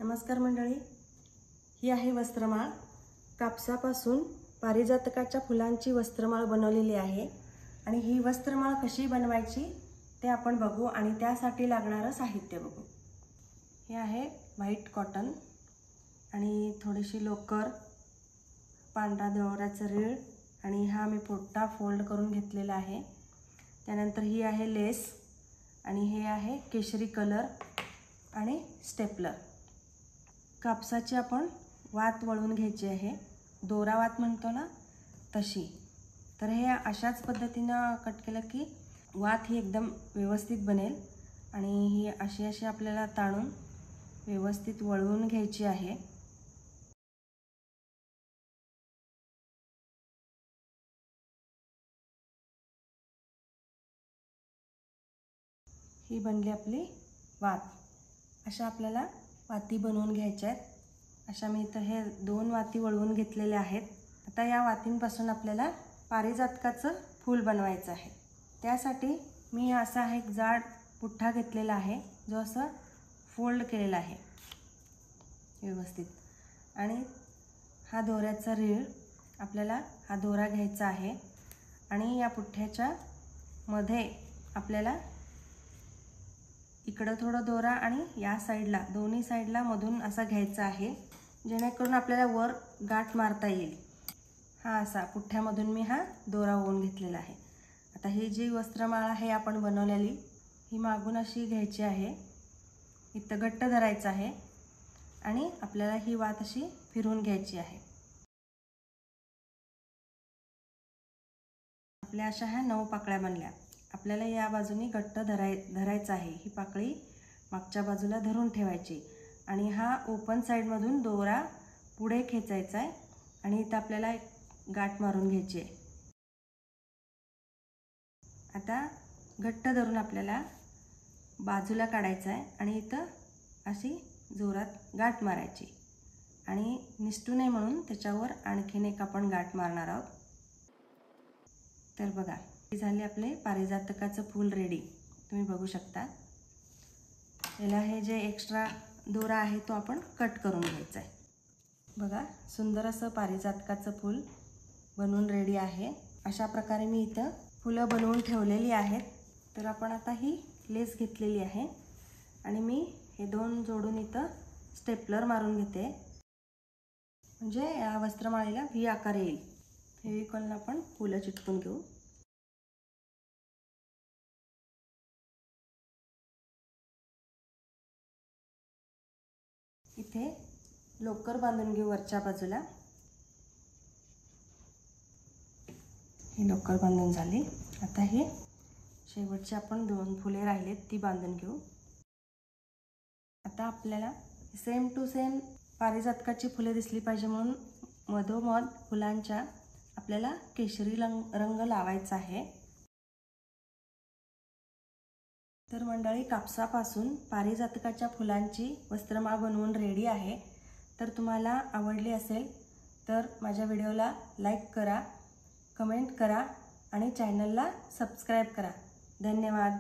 नमस्कार मंडळी, ही आहे वस्त्रमाळ। कापसापासून पारिजातकाच्या फुलांची वस्त्रमाळ बनवलेली आहे आणि ही वस्त्रमाळ कशी बनवायची ते आपण बघू आणि त्यासाठी लागणारे साहित्य बघू। हे आहे व्हाईट कॉटन आणि थोडीशी लोकर, पांढरा दोऱ्याचा रीळ आणि हा मी पोट्टा फोल्ड करून घेतलेला आहे। त्यानंतर ही आहे लेस आणि हे आहे केशरी कलर आणि स्टेपलर। कापसाची आपण वात वळून घ्यायची आहे, दोरा वात म्हणतो ना तशी। तर हे अशाच पद्धतीने कट केलं की वात ही एकदम व्यवस्थित बनेल आणि ही अशी आपल्याला ताणून व्यवस्थित वळवून घ्यायची आहे। ही बनली आपली वात। अशा आपल्याला वाती बनवून घ्यायच्या आहेत। अशा मी इथे हे 2 वाती वळवून घेतलेल्या आहेत। आता या वातींपासून आपल्याला पारिजातकाचं फूल बनवायचं आहे। त्यासाठी मी असा एक जाड पुठ्ठा घेतलेला आहे जो असं फोल्ड केलेला आहे व्यवस्थित। आणि हा दोऱ्याचा रीळ, आपल्याला हा दोरा घ्यायचा आहे आणि या पुठ्ठ्याच्या मध्ये आपल्याला इकडे थोडा दोरा आणि या साइडला दोन्ही साइडला मधून असा घ्यायचा आहे, जेणेकरून आपल्याला वर गाठ मारता येईल। हा असा पुठ्ठ्यामधून मी हा दोरा ओवून घेतलेला आहे। आता ही जी वस्त्रमाळ आहे आपण बनवलेली, ही मागून अशी घ्यायची आहे, इथं घट्ट धरायचं आहे आणि आपल्याला ही वात अशी फिरवून घ्यायची आहे। आपल्या अशा ह्या 9 पाकळ्या बनल्या। आपल्याला या बाजूने घट्ट धरायचं आहे। ही पाकळी मागच्या बाजूला धरून ठेवायची आणि हा ओपन साइडमधून दोरा पुढे खेचायचा आहे आणि इथं आपल्याला एक गाठ मारून घ्यायची आहे। आता घट्ट धरून आपल्याला बाजूला काढायचं आहे आणि इथं अशी जोरात गाठ मारायची आणि निसटू नये म्हणून त्याच्यावर आणखीन एक आपण गाठ मारणार आहोत। तर बघा, झाले आपले पारिजातकाचं फूल रेडी। तुम्ही बघू शकता। याला हे जे एक्स्ट्रा दोरा आहे तो आपण कट करून घ्यायचा आहे। बघा, सुंदर असं पारिजातकाचं फूल बनवून रेडी आहे। अशा प्रकारे मी इथं फुलं बनवून ठेवलेली आहेत। तर आपण आता ही लेस घेतलेली आहे आणि मी हे 2 जोडून इथं स्टेपलर मारून घेते, म्हणजे या वस्त्रमाळेला व्ही आकार येईल। फेविकॉलने आपण फुलं चिटकून घेऊ। इथे लोकर बांधून घेऊ वरच्या बाजूला। ही लोकर बांधून झाली। आता हे शेवटचे आपण 2 फुले राहिलेत ती बांधून घेऊ। आता आपल्याला सेम टू सेम पारिजातकाची फुले दिसली पाहिजे म्हणून मधोमध फुलांच्या आपल्याला केशरी रंग लावायचा आहे। तर मंडळी, कापसापासून पारिजातकाच्या फुलांची वस्त्रमाळ बनवून रेडी आहे। तर तुम्हाला आवडली असेल तर माझ्या व्हिडिओला लाईक करा, कमेंट करा आणि चॅनलला सबस्क्राईब करा। धन्यवाद।